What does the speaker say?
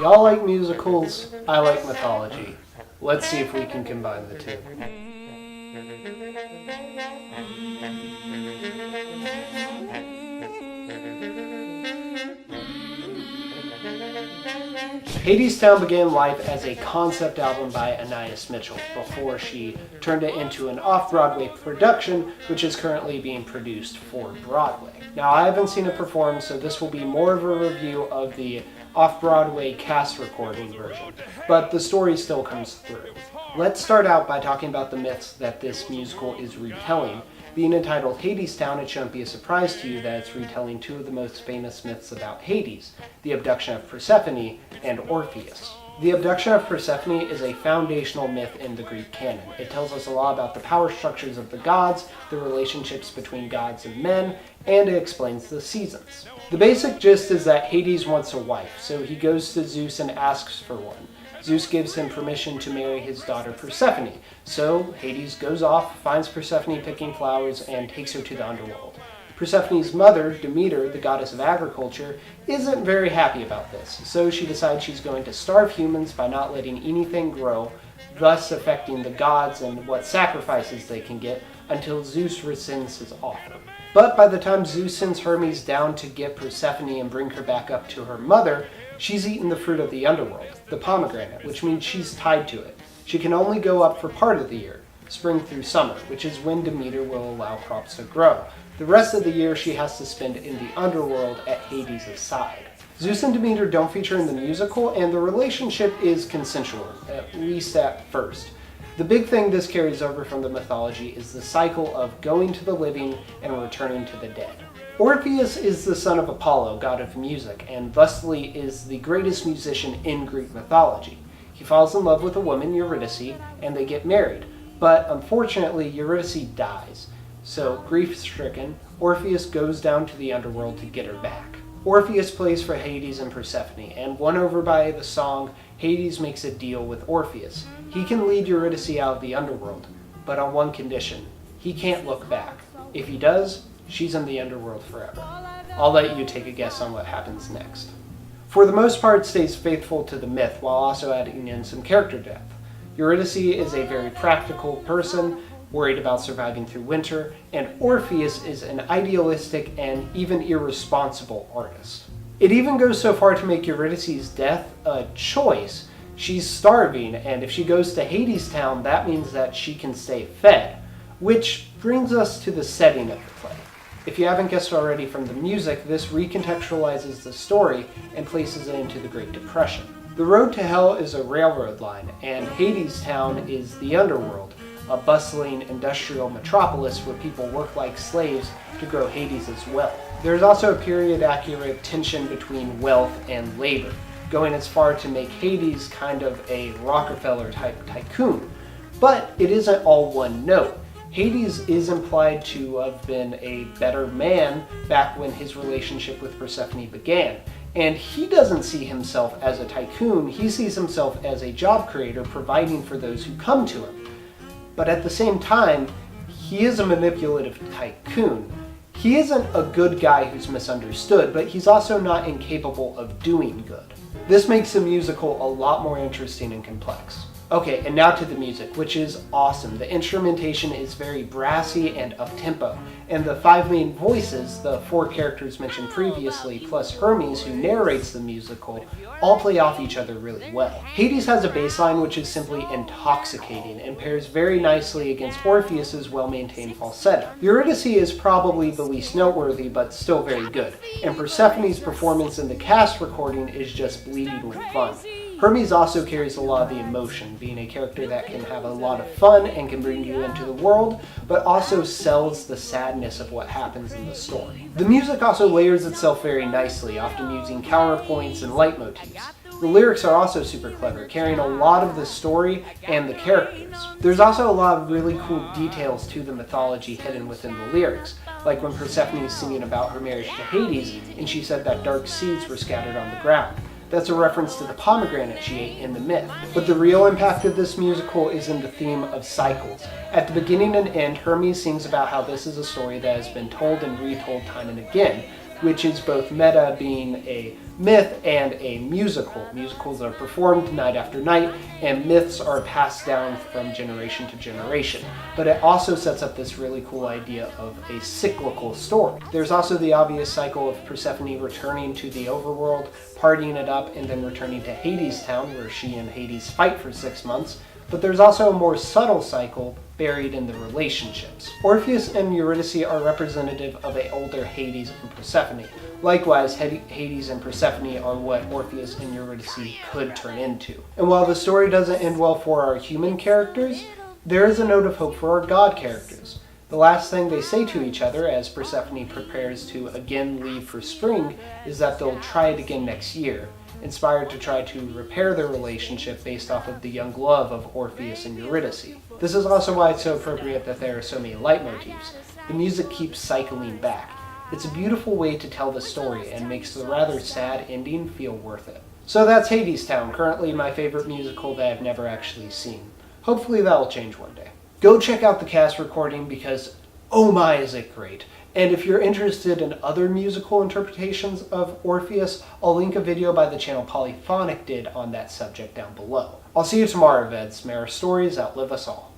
Y'all like musicals, I like mythology. Let's see if we can combine the two. HadesTown began life as a concept album by Anais Mitchell before she turned it into an off-Broadway production, which is currently being produced for Broadway. Now, I haven't seen it perform, so this will be more of a review of the off-Broadway cast recording version, but the story still comes through. Let's start out by talking about the myths that this musical is retelling. Being entitled HadesTown, it shouldn't be a surprise to you that it's retelling two of the most famous myths about Hades, the abduction of Persephone and Orpheus. The abduction of Persephone is a foundational myth in the Greek canon. It tells us a lot about the power structures of the gods, the relationships between gods and men, and it explains the seasons. The basic gist is that Hades wants a wife, so he goes to Zeus and asks for one. Zeus gives him permission to marry his daughter Persephone, so Hades goes off, finds Persephone picking flowers, and takes her to the underworld. Persephone's mother, Demeter, the goddess of agriculture, isn't very happy about this, so she decides she's going to starve humans by not letting anything grow, thus affecting the gods and what sacrifices they can get until Zeus rescinds his offer. But by the time Zeus sends Hermes down to get Persephone and bring her back up to her mother, she's eaten the fruit of the underworld, the pomegranate, which means she's tied to it. She can only go up for part of the year, spring through summer, which is when Demeter will allow crops to grow. The rest of the year she has to spend in the underworld at Hades' side. Zeus and Demeter don't feature in the musical, and the relationship is consensual, at least at first. The big thing this carries over from the mythology is the cycle of going to the living and returning to the dead. Orpheus is the son of Apollo, god of music, and thusly is the greatest musician in Greek mythology. He falls in love with a woman, Eurydice, and they get married. But unfortunately, Eurydice dies. So, grief-stricken, Orpheus goes down to the underworld to get her back. Orpheus plays for Hades and Persephone, and won over by the song, Hades makes a deal with Orpheus. He can lead Eurydice out of the underworld, but on one condition. He can't look back. If he does, she's in the underworld forever. I'll let you take a guess on what happens next. For the most part, it stays faithful to the myth while also adding in some character depth. Eurydice is a very practical person, worried about surviving through winter, and Orpheus is an idealistic and even irresponsible artist. It even goes so far to make Eurydice's death a choice. She's starving, and if she goes to HadesTown, that means that she can stay fed, which brings us to the setting of the play. If you haven't guessed already from the music, this recontextualizes the story and places it into the Great Depression. The road to hell is a railroad line, and HadesTown is the underworld, a bustling industrial metropolis where people work like slaves to grow Hades' wealth. There's also a period-accurate tension between wealth and labor, going as far to make Hades kind of a Rockefeller-type tycoon. But it isn't all one note. Hades is implied to have been a better man back when his relationship with Persephone began. And he doesn't see himself as a tycoon, he sees himself as a job creator providing for those who come to him. But at the same time, he is a manipulative tycoon. He isn't a good guy who's misunderstood, but he's also not incapable of doing good. This makes the musical a lot more interesting and complex. Okay, and now to the music, which is awesome. The instrumentation is very brassy and up-tempo, and the five main voices, the four characters mentioned previously, plus Hermes, who narrates the musical, all play off each other really well. Hades has a bass line which is simply intoxicating and pairs very nicely against Orpheus's well-maintained falsetto. Eurydice is probably the least noteworthy, but still very good, and Persephone's performance in the cast recording is just bleeding with fun. Hermes also carries a lot of the emotion, being a character that can have a lot of fun and can bring you into the world, but also sells the sadness of what happens in the story. The music also layers itself very nicely, often using counterpoints and leitmotifs. The lyrics are also super clever, carrying a lot of the story and the characters. There's also a lot of really cool details to the mythology hidden within the lyrics, like when Persephone is singing about her marriage to Hades, and she said that dark seeds were scattered on the ground. That's a reference to the pomegranate she ate in the myth. But the real impact of this musical is in the theme of cycles. At the beginning and end, Hermes sings about how this is a story that has been told and retold time and again, which is both meta, being a myth, and a musical. Musicals are performed night after night, and myths are passed down from generation to generation. But it also sets up this really cool idea of a cyclical story. There's also the obvious cycle of Persephone returning to the overworld, partying it up, and then returning to HadesTown, where she and Hades fight for 6 months. But there's also a more subtle cycle buried in the relationships. Orpheus and Eurydice are representative of an older Hades and Persephone. Likewise, Hades and Persephone are what Orpheus and Eurydice could turn into. And while the story doesn't end well for our human characters, there is a note of hope for our god characters. The last thing they say to each other as Persephone prepares to again leave for spring is that they'll try it again next year, inspired to try to repair their relationship based off of the young love of Orpheus and Eurydice. This is also why it's so appropriate that there are so many leitmotifs. The music keeps cycling back. It's a beautiful way to tell the story and makes the rather sad ending feel worth it. So that's HadesTown, currently my favorite musical that I've never actually seen. Hopefully that'll change one day. Go check out the cast recording because, oh my, is it great. And if you're interested in other musical interpretations of Orpheus, I'll link a video by the channel Polyphonic did on that subject down below. I'll see you tomorrow, VEDS. May our stories outlive us all.